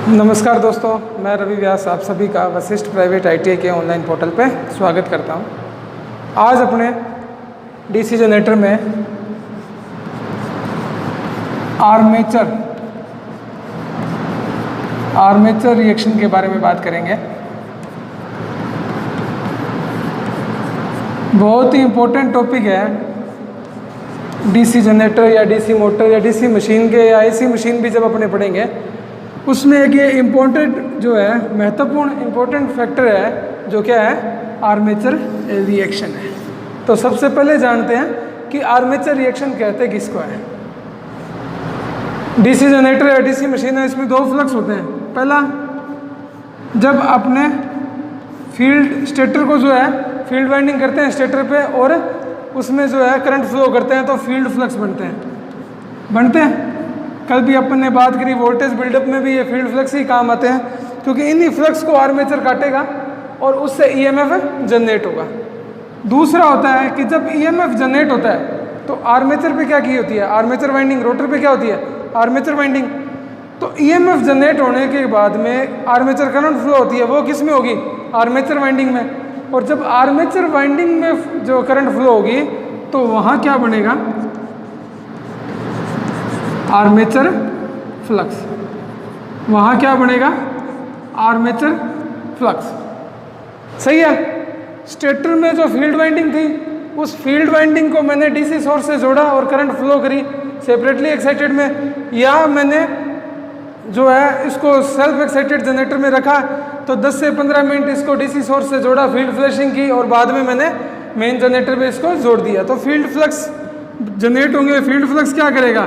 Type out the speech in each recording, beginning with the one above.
नमस्कार दोस्तों, मैं रवि व्यास आप सभी का वशिष्ठ प्राइवेट आईटीआई के ऑनलाइन पोर्टल पे स्वागत करता हूं। आज अपने डीसी जनरेटर में आर्मेचर रिएक्शन के बारे में बात करेंगे। बहुत ही इम्पोर्टेंट टॉपिक है। डीसी जनरेटर या डीसी मोटर या डीसी मशीन के या एसी मशीन भी जब अपने पढ़ेंगे उसमें एक ये इम्पोर्टेंट जो है महत्वपूर्ण इम्पोर्टेंट फैक्टर है जो क्या है, आर्मेचर रिएक्शन है। तो सबसे पहले जानते हैं कि आर्मेचर रिएक्शन कहते किसको है। डीसी जनरेटर या डीसी मशीन है, इसमें दो फ्लक्स होते हैं। पहला, जब अपने फील्ड स्टेटर को जो है फील्ड वाइंडिंग करते हैं स्टेटर पे और उसमें जो है करंट फ्लो करते हैं तो फील्ड फ्लक्स बनते हैं। कल भी अपन ने बात करी, वोल्टेज बिल्डअप में भी ये फील्ड फ्लक्स ही काम आते हैं, क्योंकि इन्हीं फ्लक्स को आर्मेचर काटेगा और उससे ईएमएफ जनरेट होगा। दूसरा होता है कि जब ईएमएफ जनरेट होता है तो आर्मेचर पे क्या की होती है, आर्मेचर वाइंडिंग, रोटर पे क्या होती है, आर्मेचर वाइंडिंग। तो ईएमएफ जनरेट होने के बाद में आर्मेचर करंट फ्लो होती है, वो किस में होगी, आर्मेचर वाइंडिंग में। और जब आर्मेचर वाइंडिंग में जो करंट फ्लो होगी तो वहाँ क्या बनेगा, आर्मेचर फ्लक्स। वहाँ क्या बनेगा, आर्मेचर फ्लक्स। सही है। स्टेटर में जो फील्ड वाइंडिंग थी उस फील्ड वाइंडिंग को मैंने डीसी सोर्स से जोड़ा और करंट फ्लो करी सेपरेटली एक्साइटेड में, या मैंने जो है इसको सेल्फ एक्साइटेड जनरेटर में रखा तो 10 से 15 मिनट इसको डीसी सोर्स से जोड़ा, फील्ड फ्लैशिंग की और बाद में मैंने मेन जनरेटर में इसको जोड़ दिया। तो फील्ड फ्लक्स जनरेट होंगे। फील्ड फ्लक्स क्या करेगा,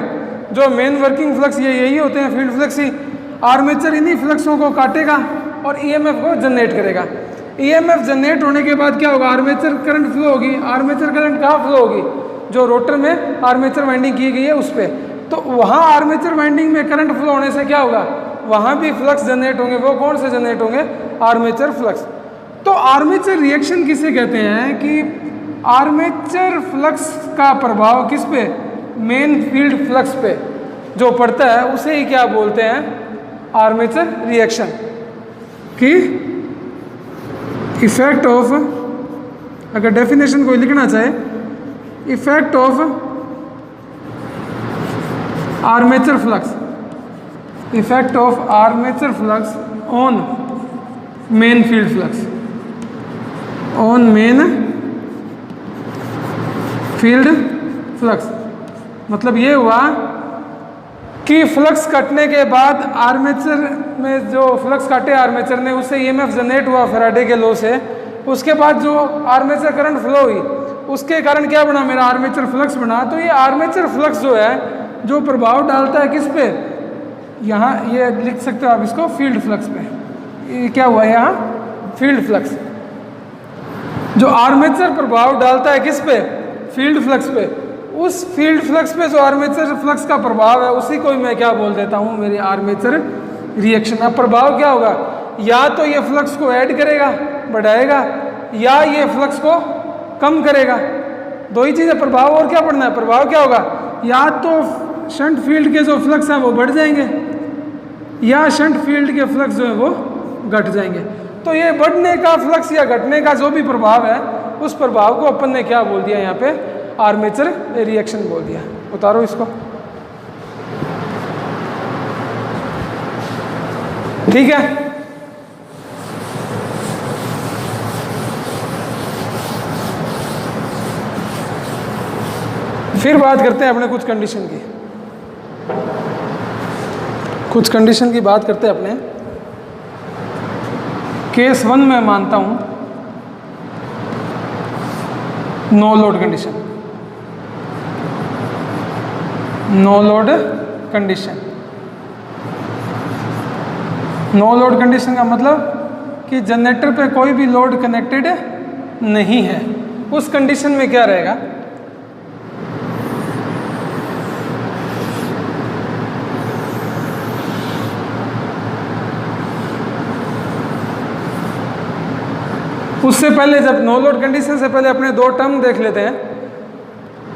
जो मेन वर्किंग फ्लक्स ये यही होते हैं, फील्ड फ्लक्स ही। आर्मेचर इन्हीं फ्लक्सों को काटेगा और ईएमएफ को जनरेट करेगा। ईएमएफ जनरेट होने के बाद क्या होगा, आर्मेचर करंट फ्लो होगी। आर्मेचर करंट कहाँ फ्लो होगी, जो रोटर में आर्मेचर वाइंडिंग की गई है उस पर। तो वहाँ आर्मेचर वाइंडिंग में करंट फ्लो होने से क्या होगा, वहाँ भी फ्लक्स जनरेट होंगे। वो कौन से जनरेट होंगे, आर्मेचर फ्लक्स। तो आर्मेचर रिएक्शन किसे कहते हैं कि आर्मेचर फ्लक्स का प्रभाव किस पे, मेन फील्ड फ्लक्स पे जो पड़ता है उसे ही क्या बोलते हैं, आर्मेचर रिएक्शन। कि इफेक्ट ऑफ, अगर डेफिनेशन कोई लिखना चाहे, effect of armature flux, effect of armature flux on main field flux, on main field flux. मतलब ये हुआ कि फ्लक्स कटने के बाद आर्मेचर में जो फ्लक्स काटे आर्मेचर ने उससे ईएमएफ जनरेट हुआ फैराडे के लॉ से। उसके बाद जो आर्मेचर करंट फ्लो हुई उसके कारण क्या बना, मेरा आर्मेचर फ्लक्स बना। तो ये आर्मेचर फ्लक्स जो है जो प्रभाव डालता है किस पे, यहाँ ये लिख सकते हो आप इसको, फील्ड फ्लक्स पे। ये क्या हुआ यहाँ, फील्ड फ्लक्स। जो आर्मेचर प्रभाव डालता है किस पे, फील्ड फ्लक्स पे। उस फील्ड फ्लक्स पे जो आर्मेचर फ्लक्स का प्रभाव है उसी को मैं क्या बोल देता हूँ, मेरी आर्मेचर रिएक्शन। अब प्रभाव क्या होगा, या तो ये फ्लक्स को ऐड करेगा, बढ़ाएगा, या ये फ्लक्स को कम करेगा। दो ही चीज़ें, प्रभाव और क्या पढ़ना है, प्रभाव क्या होगा, या तो शंट फील्ड के जो फ्लक्स हैं वो बढ़ जाएंगे या शंट फील्ड के फ्लक्स जो है वो घट जाएंगे। तो ये बढ़ने का फ्लक्स या घटने का जो भी प्रभाव है उस प्रभाव को अपन ने क्या बोल दिया, यहाँ पे आर्मेचर रिएक्शन बोल दिया। उतारो इसको, ठीक है। फिर बात करते हैं अपने कुछ कंडीशन की, कुछ कंडीशन की बात करते हैं अपने। केस 1 में मानता हूं no load condition, no load condition. No load condition का मतलब कि जनरेटर पे कोई भी लोड कनेक्टेड नहीं है। उस कंडीशन में क्या रहेगा, उससे पहले, जब नो लोड कंडीशन से पहले अपने दो टर्म देख लेते हैं।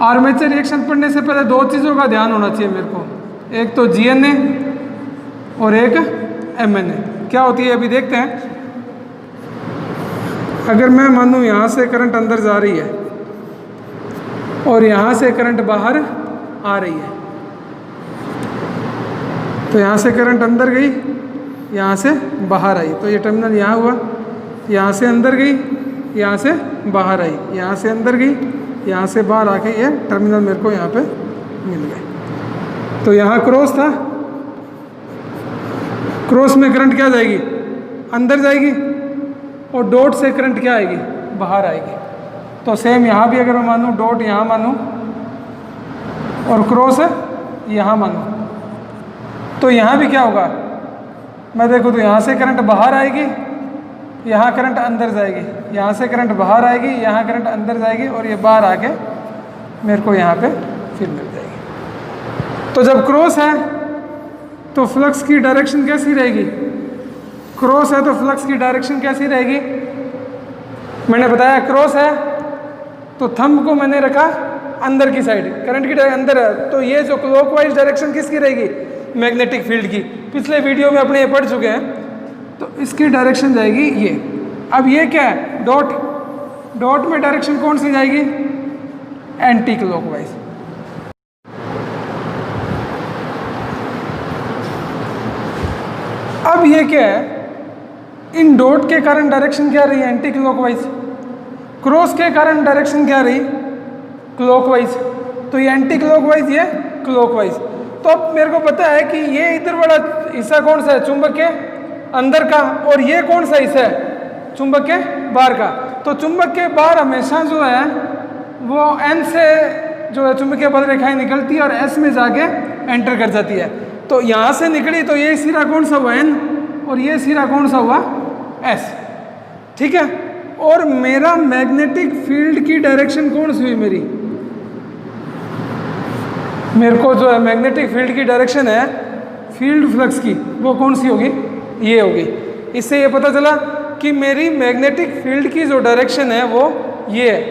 आर्मेचर रिएक्शन पढ़ने से पहले दो चीज़ों का ध्यान होना चाहिए मेरे को, एक तो जीएनए और एक MNA क्या होती है अभी देखते हैं। अगर मैं मानूँ यहाँ से करंट अंदर जा रही है और यहाँ से करंट बाहर आ रही है, तो यहाँ से करंट अंदर गई, यहाँ से बाहर आई, तो ये टर्मिनल यहाँ हुआ, यहाँ से अंदर गई, यहाँ से बाहर आई, यहाँ से अंदर गई, यहाँ से बाहर आके ये टर्मिनल मेरे को यहाँ पे मिल गए। तो यहाँ क्रॉस था, क्रॉस में करंट क्या जाएगी, अंदर जाएगी, और डॉट से करंट क्या आएगी, बाहर आएगी। तो सेम यहाँ भी अगर मैं मानूँ डॉट यहाँ मानूँ और क्रॉस यहाँ मानूँ, तो यहाँ भी क्या होगा, मैं देखूँ तो यहाँ से करंट बाहर आएगी, यहाँ करंट अंदर जाएगी, यहाँ से करंट बाहर आएगी, यहाँ करंट अंदर जाएगी, और ये बाहर आके मेरे को यहाँ पे फिर मिल जाएगी। तो जब क्रॉस है तो फ्लक्स की डायरेक्शन कैसी रहेगी, क्रॉस है तो फ्लक्स की डायरेक्शन कैसी रहेगी, मैंने बताया क्रॉस है तो थंब को मैंने रखा अंदर की साइड, करंट की अंदर है, तो ये जो क्लॉकवाइज डायरेक्शन किसकी रहेगी, मैग्नेटिक फील्ड की। पिछले वीडियो में अपने ये पढ़ चुके हैं। तो इसकी डायरेक्शन जाएगी ये। अब ये क्या है, डॉट, डॉट में डायरेक्शन कौन सी जाएगी, एंटी क्लॉकवाइज। अब ये क्या है, इन डॉट के कारण डायरेक्शन क्या रही, एंटी क्लॉकवाइज, क्रॉस के कारण डायरेक्शन क्या रही, क्लॉकवाइज। तो ये एंटी क्लॉकवाइज, ये क्लॉकवाइज। तो अब मेरे को पता है कि ये इधर वाला हिस्सा कौन सा है, चुंबक के अंदर का, और ये कौन सा हिस्सा है, चुंबक के बाहर का। तो चुंबक के बाहर हमेशा जो है वो N से जो है चुंबकीय बल रेखाएं निकलती है और S में जाके एंटर कर जाती है। तो यहाँ से निकली तो ये सिरा कौन सा हुआ, N, और ये सिरा कौन सा हुआ, S। ठीक है। और मेरा मैग्नेटिक फील्ड की डायरेक्शन कौन सी हुई, मेरे को जो है मैग्नेटिक फील्ड की डायरेक्शन है फील्ड फ्लक्स की, वो कौन सी होगी, ये होगी। इससे ये पता चला कि मेरी मैग्नेटिक फील्ड की जो डायरेक्शन है वो ये है।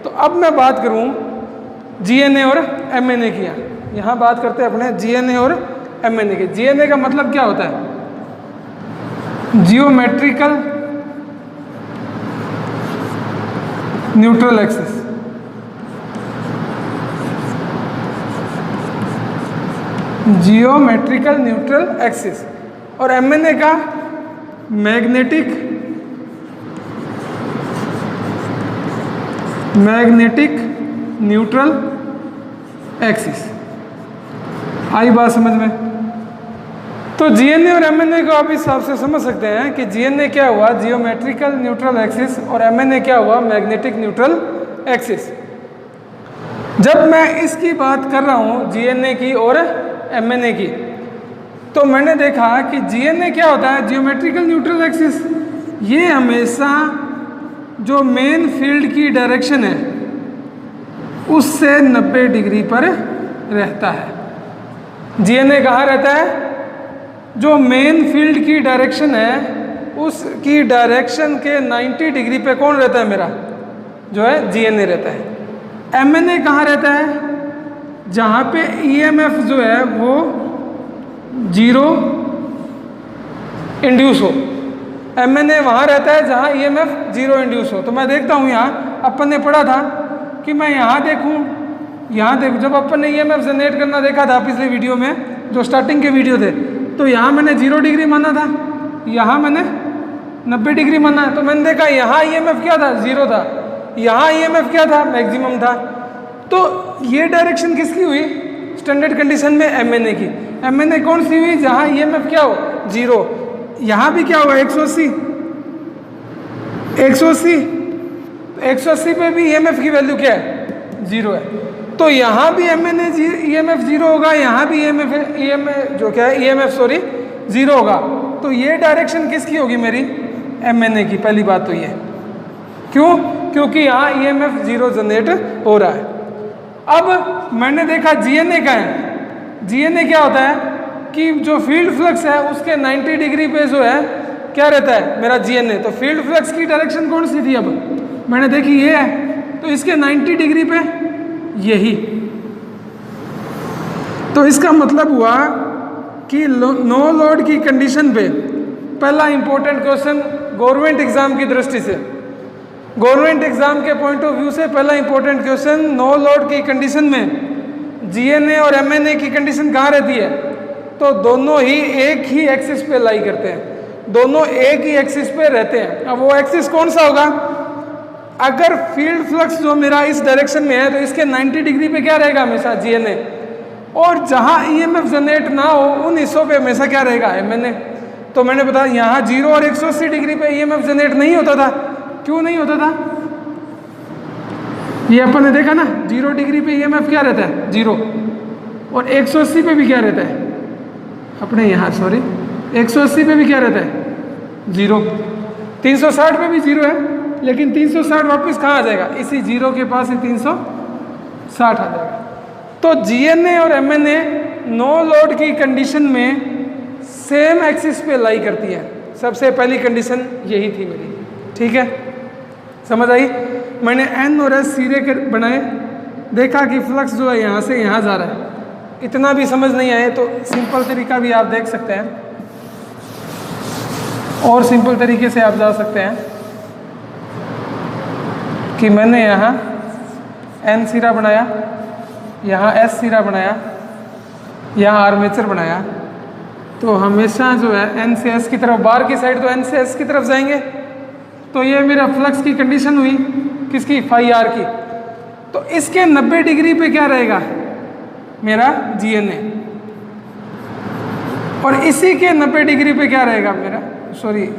तो अब मैं बात करूं GNA और MNA की, यहाँ बात करते हैं अपने GNA और MNA की। GNA का मतलब क्या होता है, geometrical neutral axis. Geometrical neutral axis. और MNA का मैग्नेटिक न्यूट्रल एक्सिस। आई बात समझ में। तो GNA और MNA को आप इस हिसाब से समझ सकते हैं कि GNA क्या हुआ, जियोमेट्रिकल न्यूट्रल एक्सिस, और MNA क्या हुआ, मैग्नेटिक न्यूट्रल एक्सिस। जब मैं इसकी बात कर रहा हूँ GNA की और MNA की, तो मैंने देखा कि GNA क्या होता है, जियोमेट्रिकल न्यूट्रल एक्सिस। ये हमेशा जो मेन फील्ड की डायरेक्शन है उससे 90 डिग्री पर रहता है। GNA कहाँ रहता है, जो मेन फील्ड की डायरेक्शन है उसकी डायरेक्शन के 90 डिग्री पे कौन रहता है, मेरा जो है GNA रहता है। MNA कहाँ रहता है, जहाँ पे EMF जो है वो 0 इंड्यूस हो। MNA वहाँ रहता है जहाँ EMF 0 इंड्यूस हो। तो मैं देखता हूँ यहाँ अपन ने पढ़ा था कि मैं यहाँ देखूँ, यहाँ देखूँ, जब अपन ने EMF जनरेट करना देखा था पिछले वीडियो में, जो स्टार्टिंग के वीडियो थे, तो यहाँ मैंने 0 डिग्री माना था, यहाँ मैंने 90 डिग्री माना है। तो मैंने देखा यहाँ EMF क्या था, 0 था, यहाँ EMF क्या था, मैक्सिमम था। तो ये डायरेक्शन किसकी हुई, स्टैंडर्ड कंडीशन में MNA की। MNA कौन सी हुई, जहाँ EMF क्या हो, 0। यहाँ भी क्या होगा, 180, 180 पे भी EMF की वैल्यू क्या है, 0 है। तो यहाँ भी MNA EMF 0 होगा, यहाँ भी EMF जो क्या है EMF 0 होगा। तो ये डायरेक्शन किसकी होगी, मेरी MNA की। पहली बात तो ये, क्यों, क्योंकि यहाँ EMF 0 जनरेट हो रहा है। अब मैंने देखा GNA का है। GNA क्या होता है कि जो फील्ड फ्लक्स है उसके 90 डिग्री पे जो है क्या रहता है, मेरा GNA। तो फील्ड फ्लक्स की डायरेक्शन कौन सी थी, अब मैंने देखी ये है, तो इसके 90 डिग्री पे यही। तो इसका मतलब हुआ कि नो लोड की कंडीशन पे पहला इंपॉर्टेंट क्वेश्चन गवर्नमेंट एग्जाम की दृष्टि से, गवर्नमेंट एग्जाम के पॉइंट ऑफ व्यू से पहला इंपॉर्टेंट क्वेश्चन, नो लोड की कंडीशन में जीएनए और एमएनए की कंडीशन कहाँ रहती है? तो दोनों ही एक ही एक्सिस पे लाई करते हैं, दोनों एक ही एक्सिस पे रहते हैं। अब वो एक्सिस कौन सा होगा? अगर फील्ड फ्लक्स जो मेरा इस डायरेक्शन में है तो इसके 90 डिग्री पे क्या रहेगा? हमेशा जीएनए, और जहाँ ईएमएफ जनरेट ना हो उन हिस्सों पे हमेशा क्या रहेगा? एमएनए। तो मैंने बताया यहाँ 0 और 180 डिग्री पे ईएमएफ जनरेट नहीं होता था। क्यों नहीं होता था? ये अपन ने देखा ना, 0 डिग्री पे ईएमएफ क्या रहता है? 0, और 180 पे भी क्या रहता है? अपने यहाँ 180 पे भी क्या रहता है? 0। 360 पे भी 0 है, लेकिन 360 वापस कहाँ आ जाएगा? इसी 0 के पास ही 360 आ जाएगा। तो जीएनए और एमएनए नो लोड की कंडीशन में सेम एक्सिस पे लाई करती है। सबसे पहली कंडीशन यही थी मेरी, ठीक है? समझ आई? मैंने एन और एस सिरे के बनाए, देखा कि फ्लक्स जो है यहाँ से यहाँ जा रहा है। इतना भी समझ नहीं आए तो सिंपल तरीका भी आप देख सकते हैं, और सिंपल तरीके से आप जा सकते हैं कि मैंने यहाँ एन सिरा बनाया, यहाँ एस सिरा बनाया, यहाँ आर्मेचर बनाया, तो हमेशा जो है एन से एस की तरफ, बाहर की साइड तो एन से एस की तरफ जाएंगे। तो ये मेरा फ्लक्स की कंडीशन हुई, किसकी? फाई आर की। तो इसके 90 डिग्री पे क्या रहेगा? मेरा जीएनए, और इसी के 90 डिग्री पे क्या रहेगा मेरा,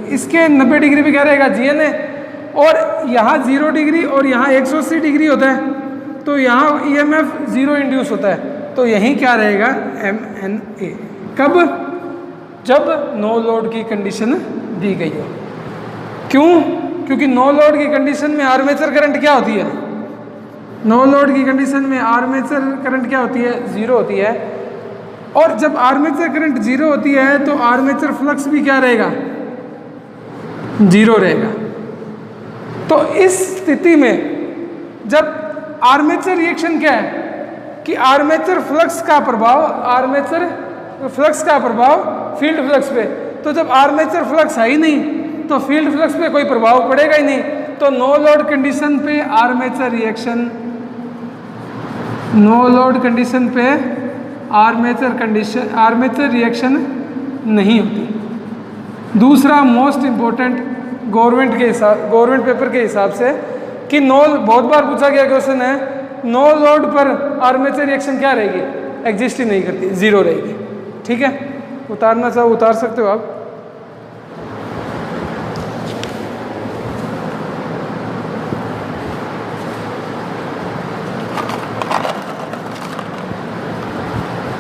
इसके 90 डिग्री पे क्या रहेगा? जीएनए। और यहाँ 0 डिग्री और यहाँ 180 डिग्री होता है, तो यहाँ ईएमएफ 0 इंड्यूस होता है, तो यहीं क्या रहेगा? एमएनए। कब? जब नो लोड की कंडीशन दी गई हो। क्यों? क्योंकि नो लोड की कंडीशन में आर्मेचर करंट क्या होती है? नो लोड की कंडीशन में आर्मेचर करंट क्या होती है? 0 होती है। और जब आर्मेचर करंट 0 होती है तो आर्मेचर फ्लक्स भी क्या रहेगा? 0 रहेगा। तो इस स्थिति में जब आर्मेचर रिएक्शन क्या है कि आर्मेचर फ्लक्स का प्रभाव, आर्मेचर फ्लक्स का प्रभाव फील्ड फ्लक्स पे, तो जब आर्मेचर फ्लक्स है ही नहीं तो फील्ड फ्लक्स पे कोई प्रभाव पड़ेगा ही नहीं। तो नो लोड कंडीशन पे armature reaction, no load condition पे आर्मेचर रिएक्शन नहीं होती। दूसरा मोस्ट इंपॉर्टेंट गवर्नमेंट पेपर के हिसाब से कि बहुत बार पूछा गया क्वेश्चन है, नो लोड पर आर्मेचर रिएक्शन क्या रहेगी? एग्जिस्ट ही नहीं करती, 0 रहेगी। ठीक है, उतारना चाहो उतार सकते हो आप।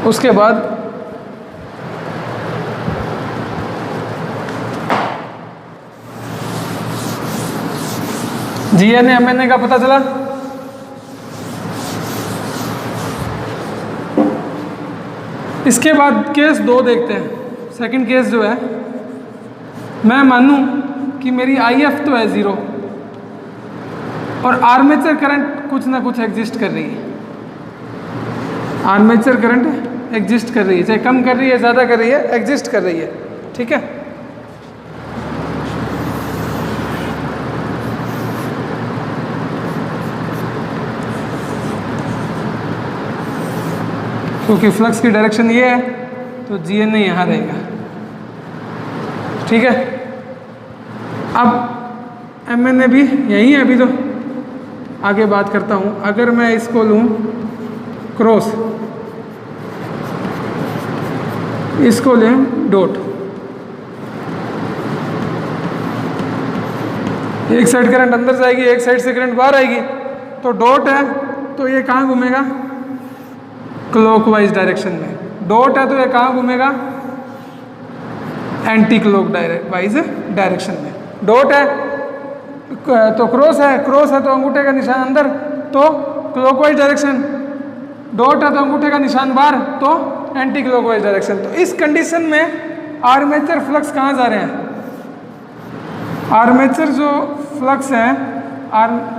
उसके बाद जीएनए एमएनए का पता चला। इसके बाद केस 2 देखते हैं। सेकंड केस जो है, मैं मानूं कि मेरी आईएफ तो है 0 और आर्मेचर करंट कुछ ना कुछ एग्जिस्ट कर रही है। आर्मेचर करंट एग्जिस्ट कर रही है, चाहे कम कर रही है ज़्यादा कर रही है, एग्जिस्ट कर रही है। ठीक है, क्योंकि फ्लक्स की डायरेक्शन ये है तो जीएनए यहाँ रहेगा। ठीक है, अब एमएनए भी यही है। अभी तो आगे बात करता हूँ। अगर मैं इसको लूँ क्रॉस, इसको लें डॉट, एक साइड करंट अंदर जाएगी, एक साइड से करंट बाहर आएगी, तो डॉट है तो ये कहाँ घूमेगा? क्लॉकवाइज डायरेक्शन में। डॉट है तो ये कहाँ घूमेगा? एंटी क्लॉकवाइज डायरेक्शन में। डॉट है तो क्रॉस है, क्रॉस है तो अंगूठे का निशान अंदर, तो क्लॉकवाइज डायरेक्शन। डॉट है तो अंगूठे का निशान बाहर, तो एंटी क्लॉकवाइज डायरेक्शन। तो इस कंडीशन में आर्मेचर फ्लक्स कहाँ जा रहे हैं? आर्मेचर जो फ्लक्स है,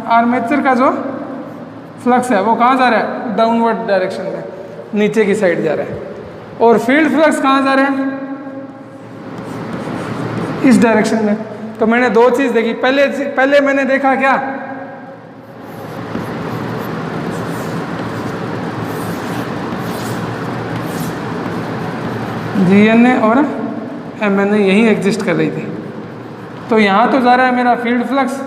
आर्मेचर का जो फ्लक्स है वो कहाँ जा रहा है? डाउनवर्ड डायरेक्शन में, नीचे की साइड जा रहा है। और फील्ड फ्लक्स कहाँ जा रहे हैं? इस डायरेक्शन में। तो मैंने दो चीज़ देखी, पहले मैंने देखा क्या, GNA और MNA यहीं एग्जिस्ट कर रही थी। तो यहाँ तो जा रहा है मेरा फील्ड फ्लक्स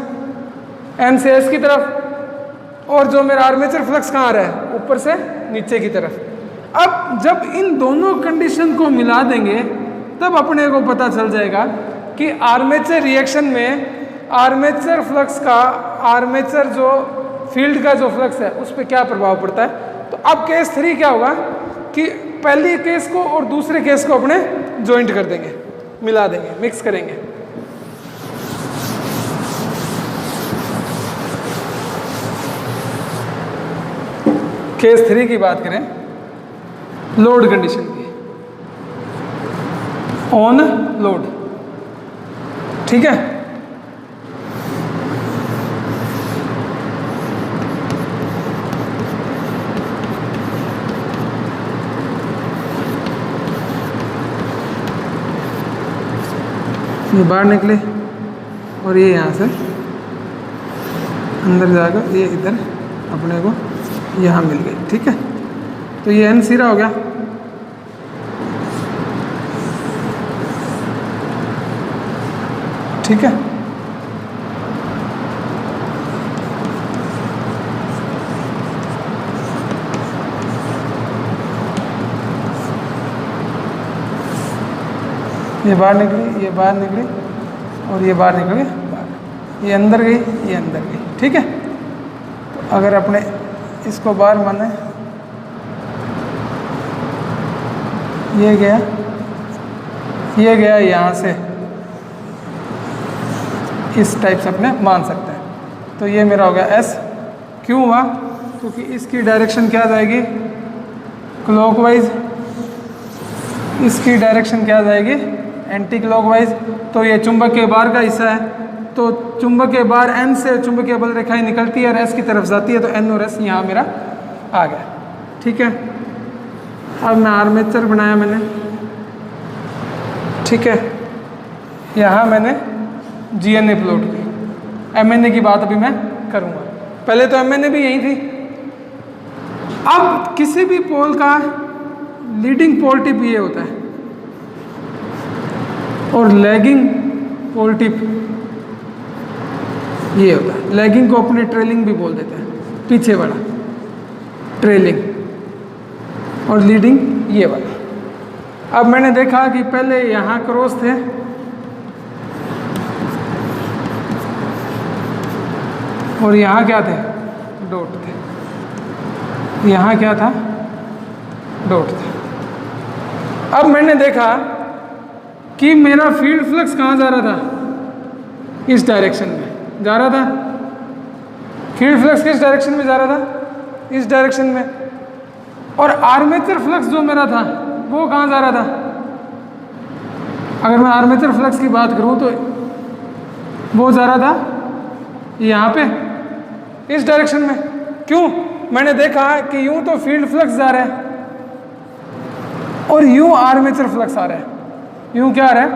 N से S की तरफ, और जो मेरा आर्मेचर फ्लक्स कहाँ आ रहा है, ऊपर से नीचे की तरफ। अब जब इन दोनों कंडीशन को मिला देंगे तब अपने को पता चल जाएगा कि आर्मेचर रिएक्शन में आर्मेचर फ्लक्स का, आर्मेचर जो फील्ड का जो फ्लक्स है उस पर क्या प्रभाव पड़ता है। तो अब केस 3 क्या होगा कि पहली केस को और दूसरे केस को अपने ज्वाइंट कर देंगे, मिला देंगे, मिक्स करेंगे। केस 3 की बात करें, लोड कंडीशन की, ऑन लोड, ठीक है। ये बाहर निकले और ये यहाँ से अंदर जाकर ये इधर अपने को यहाँ मिल गई, ठीक है। तो ये N सिरा हो गया। ठीक है, ये बाहर निकली, ये बाहर निकली और ये बाहर निकल गई बाहर, ये अंदर गई, ये अंदर गई, ठीक है। तो अगर अपने इसको बाहर माने, ये गया, ये गया यहाँ से, इस टाइप से अपने मान सकते हैं। तो ये मेरा हो गया S। क्यों हुआ? क्योंकि इसकी डायरेक्शन क्या जाएगी, क्लॉकवाइज, इसकी डायरेक्शन क्या जाएगी, एंटी क्लॉकवाइज। तो ये चुंबक के बाहर का हिस्सा है, तो चुंबक के बाहर N से चुंबकीय बल रेखाएं निकलती है और S की तरफ जाती है, तो N और S यहाँ मेरा आ गया, ठीक है। अब मैं आर्मेचर बनाया मैंने, ठीक है। यहाँ मैंने GNA प्लॉट की, MNA की बात अभी मैं करूँगा, पहले तो MNA भी यही थी। अब किसी भी पोल का लीडिंग पोल टिप ये होता है और लैगिंग पोल टिप ये होता है। लैगिंग को अपने ट्रेलिंग भी बोल देते हैं, पीछे वाला ट्रेलिंग, और लीडिंग ये वाला। अब मैंने देखा कि पहले यहाँ क्रॉस थे, और यहाँ क्या थे, डॉट थे, यहाँ क्या था, डॉट थे। अब मैंने देखा कि मेरा फील्ड फ्लक्स कहाँ जा रहा था, इस डायरेक्शन में जा रहा था। फील्ड फ्लक्स किस डायरेक्शन में जा रहा था, इस डायरेक्शन में। और आर्मेचर फ्लक्स जो मेरा था वो कहाँ जा रहा था, अगर मैं आर्मेचर फ्लक्स की बात करूँ तो वो जा रहा था यहाँ पे, इस डायरेक्शन में। क्यों? मैंने देखा कि यूं तो फील्ड फ्लक्स जा रहा है और यूं आर्मेचर फ्लक्स आ रहा है, यूं क्या आ रहा है,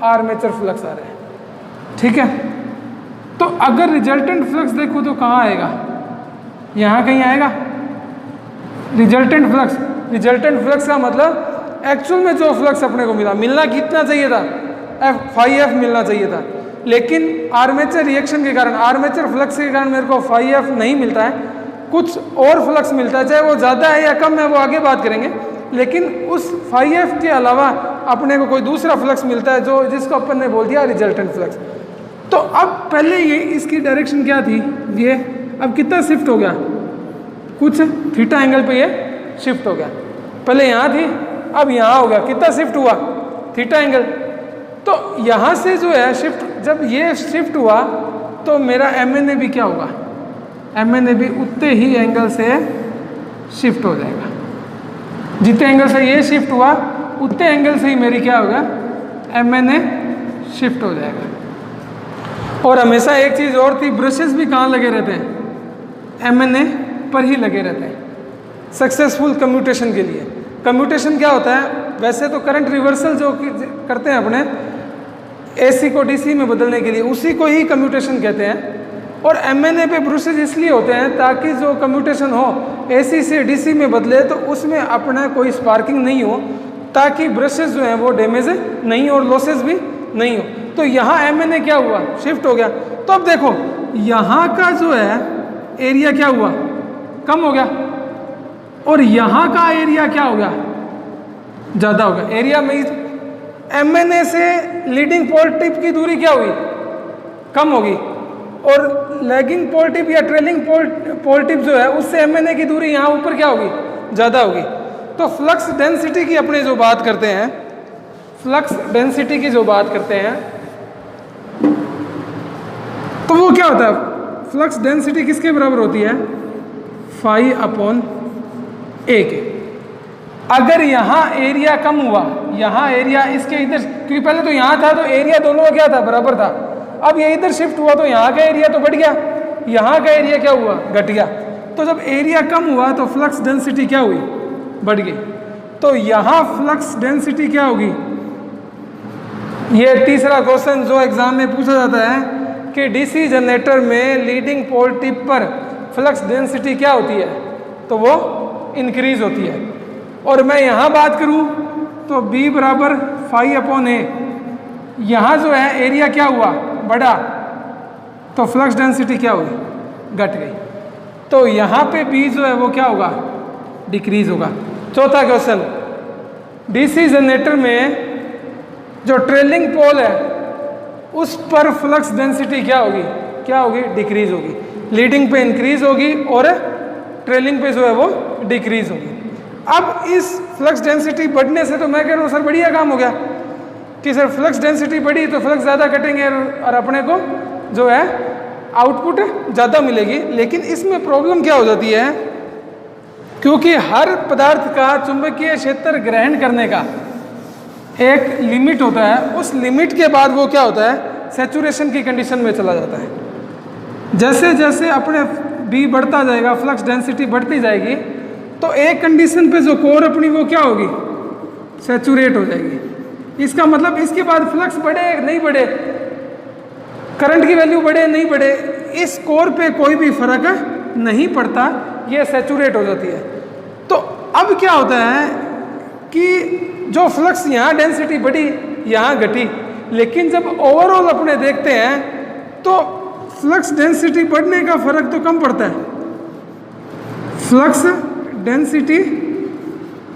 आर्मेचर फ्लक्स आ रहा है, ठीक है। तो अगर रिजल्टेंट फ्लक्स देखो तो कहाँ आएगा, यहाँ कहीं आएगा रिजल्टेंट फ्लक्स। रिजल्टेंट फ्लक्स का मतलब एक्चुअल में जो फ्लक्स अपने को मिलना कितना चाहिए था, Φf मिलना चाहिए था। लेकिन आर्मेचर रिएक्शन के कारण, आर्मेचर फ्लक्स के कारण मेरे को Φf नहीं मिलता है, कुछ और फ्लक्स मिलता है, चाहे वो ज़्यादा है या कम है वो आगे बात करेंगे। लेकिन उस Φf के अलावा अपने को कोई दूसरा फ्लक्स मिलता है जो जिसको अपन ने बोल दिया रिजल्टेंट फ्लक्स। तो अब पहले ये इसकी डायरेक्शन क्या थी, ये अब कितना शिफ्ट हो गया, कुछ थीटा एंगल पे ये शिफ्ट हो गया। पहले यहाँ थी, अब यहाँ हो गया, कितना शिफ्ट हुआ, थीटा एंगल। तो यहाँ से जो है शिफ्ट, जब ये शिफ्ट हुआ तो मेरा MNA भी क्या होगा, MNA भी उतने ही एंगल से शिफ्ट हो जाएगा। जितने एंगल से ये शिफ्ट हुआ उतने एंगल से ही मेरी क्या होगा, MNA शिफ्ट हो जाएगा। और हमेशा एक चीज़ और थी, ब्रशेस भी कहाँ लगे रहते हैं, MNA पर ही लगे रहते हैं सक्सेसफुल कम्यूटेशन के लिए। कम्यूटेशन क्या होता है, वैसे तो करंट रिवर्सल जो करते हैं अपने, AC को DC में बदलने के लिए, उसी को ही कम्यूटेशन कहते हैं। और MNA पे ब्रशेज इसलिए होते हैं ताकि जो कम्यूटेशन हो AC से DC में बदले तो उसमें अपना कोई स्पार्किंग नहीं हो, ताकि ब्रशेज जो हैं वो डैमेज नहीं और लॉसेज भी नहीं हो। तो यहाँ MNA क्या हुआ, शिफ्ट हो गया। तो अब देखो यहाँ का जो है एरिया क्या हुआ, कम हो गया, और यहाँ का एरिया क्या हो गया, ज़्यादा हो गया। एरिया में MNA से लीडिंग पोल टिप की दूरी क्या हुई, कम होगी, और लैगिंग पोल टिप या ट्रेलिंग पोल टिप जो है उससे MNA की दूरी यहाँ ऊपर क्या होगी, ज़्यादा होगी। तो फ्लक्स डेंसिटी की अपने जो बात करते हैं, फ्लक्स डेंसिटी की जो बात करते हैं, तो वो क्या होता है, फ्लक्स डेंसिटी किसके बराबर होती है, फाई अपॉन ए के। अगर यहाँ एरिया कम हुआ, यहाँ एरिया इसके इधर, क्योंकि पहले तो यहाँ था तो एरिया दोनों का क्या था, बराबर था। अब ये इधर शिफ्ट हुआ तो यहाँ का एरिया तो बढ़ गया, यहाँ का एरिया क्या हुआ, घट गया। तो जब एरिया कम हुआ तो फ्लक्स डेंसिटी क्या हुई, बढ़ गई। तो यहाँ फ्लक्स डेंसिटी क्या होगी, ये तीसरा क्वेश्चन जो एग्जाम में पूछा जाता है कि DC जनरेटर में लीडिंग पोल टिप पर फ्लक्स डेंसिटी क्या होती है, तो वो इंक्रीज होती है। और मैं यहाँ बात करूँ तो B बराबर फाई अपॉन ए, यहाँ जो है एरिया क्या हुआ, बढ़ा, तो फ्लक्स डेंसिटी क्या हुई, घट गई। तो यहाँ पे B जो है वो क्या होगा, डिक्रीज होगा। चौथा क्वेश्चन, DC जनरेटर में जो ट्रेलिंग पोल है उस पर फ्लक्स डेंसिटी क्या होगी, क्या होगी, डिक्रीज होगी। लीडिंग पे इंक्रीज होगी और ट्रेलिंग पे जो है वो डिक्रीज होगी। अब इस फ्लक्स डेंसिटी बढ़ने से तो मैं कह रहा हूँ सर बढ़िया काम हो गया कि सर फ्लक्स डेंसिटी बढ़ी तो फ्लक्स ज़्यादा कटेंगे और अपने को जो है आउटपुट ज़्यादा मिलेगी। लेकिन इसमें प्रॉब्लम क्या हो जाती है, क्योंकि हर पदार्थ का चुंबकीय क्षेत्र ग्रहण करने का एक लिमिट होता है, उस लिमिट के बाद वो क्या होता है, सैचुरेशन की कंडीशन में चला जाता है। जैसे जैसे अपने B बढ़ता जाएगा, फ्लक्स डेंसिटी बढ़ती जाएगी, तो एक कंडीशन पे जो कोर अपनी वो क्या होगी, सैचुरेट हो जाएगी। इसका मतलब इसके बाद फ्लक्स बढ़े नहीं बढ़े, करंट की वैल्यू बढ़े नहीं बढ़े, इस कोर पे कोई भी फर्क नहीं पड़ता, ये सैचुरेट हो जाती है। तो अब क्या होता है कि जो फ्लक्स यहाँ डेंसिटी बढ़ी यहाँ घटी, लेकिन जब ओवरऑल अपने देखते हैं तो फ्लक्स डेंसिटी बढ़ने का फर्क तो कम पड़ता है, फ्लक्स डेंसिटी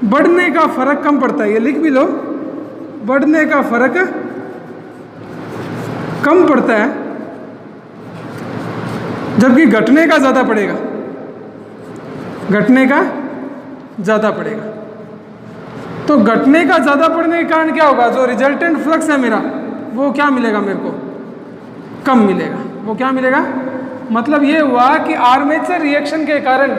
बढ़ने का फर्क कम पड़ता है, ये लिख भी लो, बढ़ने का फर्क कम पड़ता है, जबकि घटने का ज़्यादा पड़ेगा, घटने का ज़्यादा पड़ेगा। तो घटने का ज़्यादा पड़ने के कारण क्या होगा, जो रिजल्टेंट फ्लक्स है मेरा वो क्या मिलेगा, मेरे को कम मिलेगा। वो क्या मिलेगा, मतलब ये हुआ कि आर्मेचर रिएक्शन के कारण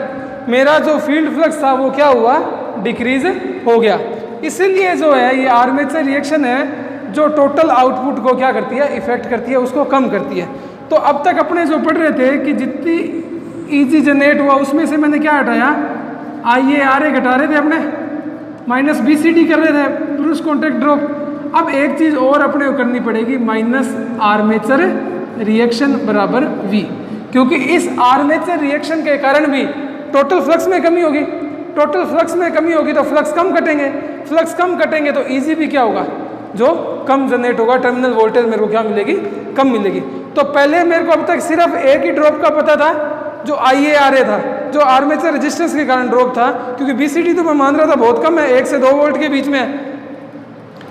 मेरा जो फील्ड फ्लक्स था वो क्या हुआ, डिक्रीज हो गया। इसीलिए जो है ये आर्मेचर रिएक्शन है जो टोटल आउटपुट को क्या करती है, इफेक्ट करती है, उसको कम करती है। तो अब तक अपने जो पढ़ रहे थे कि जितनी ईजी जनरेट हुआ उसमें से मैंने क्या हटाया, IA RA घटा रहे थे अपने, माइनस BCD कर रहे थे, ब्रूस कॉन्टैक्ट ड्रॉप। अब एक चीज़ और अपने को करनी पड़ेगी, माइनस आर्मेचर रिएक्शन बराबर V, क्योंकि इस आर्मेचर रिएक्शन के कारण भी टोटल फ्लक्स में कमी होगी, टोटल फ्लक्स में कमी होगी तो फ्लक्स कम कटेंगे, फ्लक्स कम कटेंगे तो ईजी भी क्या होगा, जो कम जनरेट होगा, टर्मिनल वोल्टेज मेरे को क्या मिलेगी, कम मिलेगी। तो पहले मेरे को अब तक सिर्फ एक ही ड्रॉप का पता था जो IA था, जो आर्मेचर रेजिस्टेंस के कारण ड्रॉप था, क्योंकि BCD तो मैं मान रहा था बहुत कम है, 1 से 2 वोल्ट के बीच में है।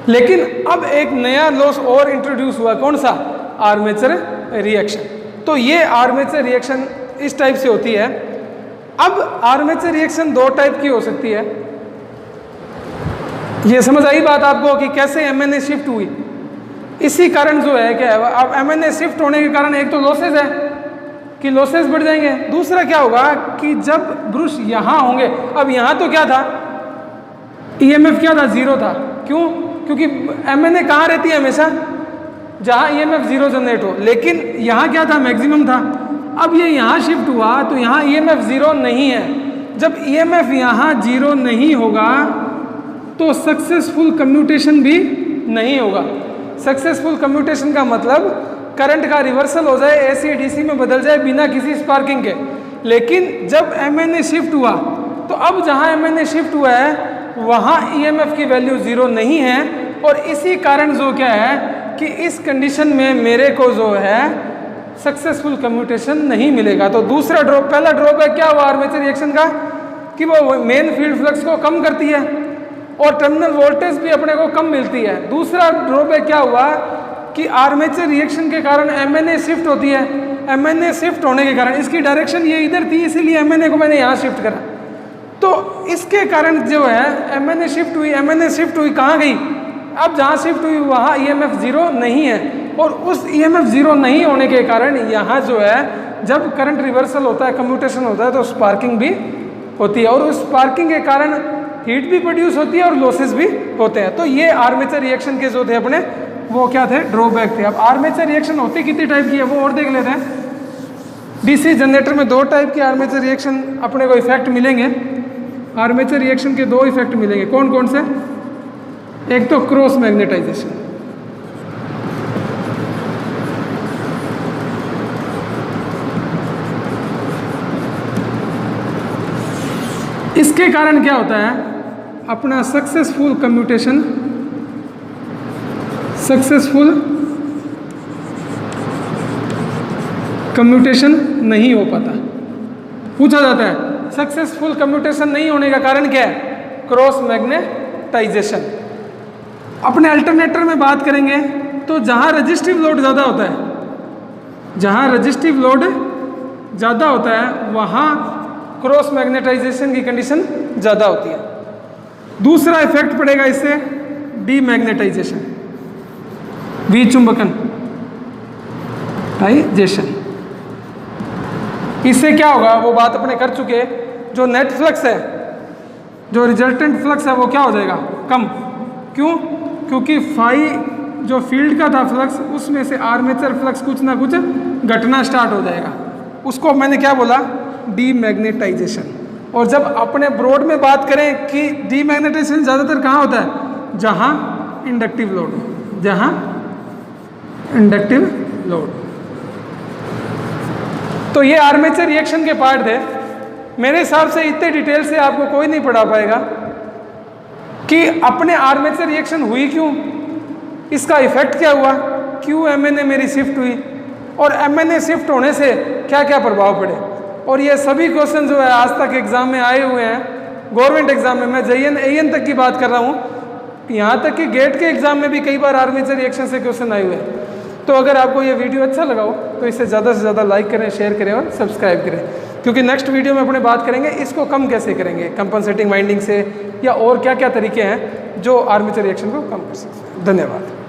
लेकिन अब एक नया लॉस और इंट्रोड्यूस हुआ, कौन सा, आर्मेचर रिएक्शन। तो ये आर्मेचर रिएक्शन इस टाइप से होती है। अब आर्मेचर रिएक्शन 2 टाइप की हो सकती है। ये समझ आई बात आपको कि कैसे MNA शिफ्ट हुई। इसी कारण जो है क्या है, अब MNA शिफ्ट होने के कारण एक तो लॉसेज है कि लॉसेज बढ़ जाएंगे, दूसरा क्या होगा कि जब ब्रश यहाँ होंगे, अब यहाँ तो क्या था, EMF क्या था, 0 था। क्यों, क्योंकि MNA कहाँ रहती है, हमेशा जहाँ EMF 0 जनरेट हो, लेकिन यहाँ क्या था, मैक्सिमम था। अब ये यहाँ शिफ्ट हुआ तो यहाँ EMF 0 नहीं है। जब EMF यहाँ 0 नहीं होगा तो सक्सेसफुल कम्यूटेशन भी नहीं होगा। सक्सेसफुल कम्यूटेशन का मतलब करंट का रिवर्सल हो जाए, एसी डीसी में बदल जाए बिना किसी स्पार्किंग के। लेकिन जब एमएनए शिफ्ट हुआ तो अब जहां एमएनए शिफ्ट हुआ है वहां ईएमएफ की वैल्यू 0 नहीं है, और इसी कारण जो क्या है कि इस कंडीशन में मेरे को जो है सक्सेसफुल कम्यूटेशन नहीं मिलेगा। तो दूसरा ड्रॉप, पहला ड्रॉबैक क्या हुआ आर्मेचर रिएक्शन का कि वो मेन फील्ड फ्लक्स को कम करती है और टर्मिनल वोल्टेज भी अपने को कम मिलती है। दूसरा ड्रॉबैक क्या हुआ कि आर्मेचर रिएक्शन के कारण एमएनए शिफ्ट होती है। एमएनए शिफ्ट होने के कारण इसकी डायरेक्शन ये इधर थी, इसीलिए एमएनए को मैंने यहाँ शिफ्ट करा, तो इसके कारण जो है एमएनए शिफ्ट हुई। एमएनए शिफ्ट हुई कहाँ गई? अब जहाँ शिफ्ट हुई वहाँ ईएमएफ 0 नहीं है, और उस ईएमएफ 0 नहीं होने के कारण यहाँ जो है जब करंट रिवर्सल होता है, कम्यूटेशन होता है, तो स्पार्किंग भी होती है, और उस स्पार्किंग के कारण हीट भी प्रोड्यूस होती है और लॉसेस भी होते हैं। तो ये आर्मेचर रिएक्शन के जो थे अपने वो क्या थे? ड्रॉबैक थे। अब आर्मेचर रिएक्शन होती कितनी टाइप की है वो और देख लेते हैं। डीसी जनरेटर में 2 टाइप के आर्मेचर रिएक्शन अपने को इफेक्ट मिलेंगे। आर्मेचर रिएक्शन के 2 इफेक्ट मिलेंगे। कौन कौन से? एक तो क्रॉस मैग्नेटाइजेशन, इसके कारण क्या होता है अपना सक्सेसफुल कम्यूटेशन, नहीं हो पाता। पूछा जाता है सक्सेसफुल कम्यूटेशन नहीं होने का कारण क्या है? Cross magnetisation. अपने अल्टरनेटर में बात करेंगे तो जहां रजिस्टिव लोड ज़्यादा होता है, जहां रजिस्टिव लोड ज़्यादा होता है वहां क्रॉस मैग्नेटाइजेशन की कंडीशन ज़्यादा होती है। दूसरा इफेक्ट पड़ेगा इससे डीमैग्नेटाइजेशन, विचुंबकन टाइजेशन। इससे क्या होगा वो बात अपने कर चुके। जो नेट फ्लक्स है, जो रिजल्टेंट फ्लक्स है वो क्या हो जाएगा? कम। क्यों? क्योंकि फाई जो फील्ड का था फ्लक्स उसमें से आर्मेचर फ्लक्स कुछ ना कुछ घटना स्टार्ट हो जाएगा। उसको मैंने क्या बोला? डीमैग्नेटाइजेशन। और जब अपने ब्रॉड में बात करें कि डीमैग्नेटाइजेशन ज़्यादातर कहाँ होता है? जहाँ इंडक्टिव लोड हो, जहाँ इंडक्टिव लोड। तो ये आर्मेचर रिएक्शन के पार्ट थे। मेरे हिसाब से इतने डिटेल से आपको कोई नहीं पढ़ा पाएगा कि अपने आर्मेचर रिएक्शन हुई क्यों, इसका इफेक्ट क्या हुआ, क्यों एमएनए मेरी शिफ्ट हुई, और एमएनए शिफ्ट होने से क्या क्या प्रभाव पड़े। और ये सभी क्वेश्चन जो है आज तक एग्जाम में आए हुए हैं, गवर्नमेंट एग्जाम में। मैं JN AN तक की बात कर रहा हूँ, यहाँ तक कि गेट के एग्जाम में भी कई बार आर्मेचर रिएक्शन से क्वेश्चन आए हुए हैं। तो अगर आपको ये वीडियो अच्छा लगा हो तो इसे ज़्यादा से ज़्यादा लाइक करें, शेयर करें और सब्सक्राइब करें, क्योंकि नेक्स्ट वीडियो में अपने बात करेंगे इसको कम कैसे करेंगे, कंपनसेटिंग वाइंडिंग से, या और क्या क्या तरीके हैं जो आर्मेचर रिएक्शन को कम कर सकते हैं। धन्यवाद।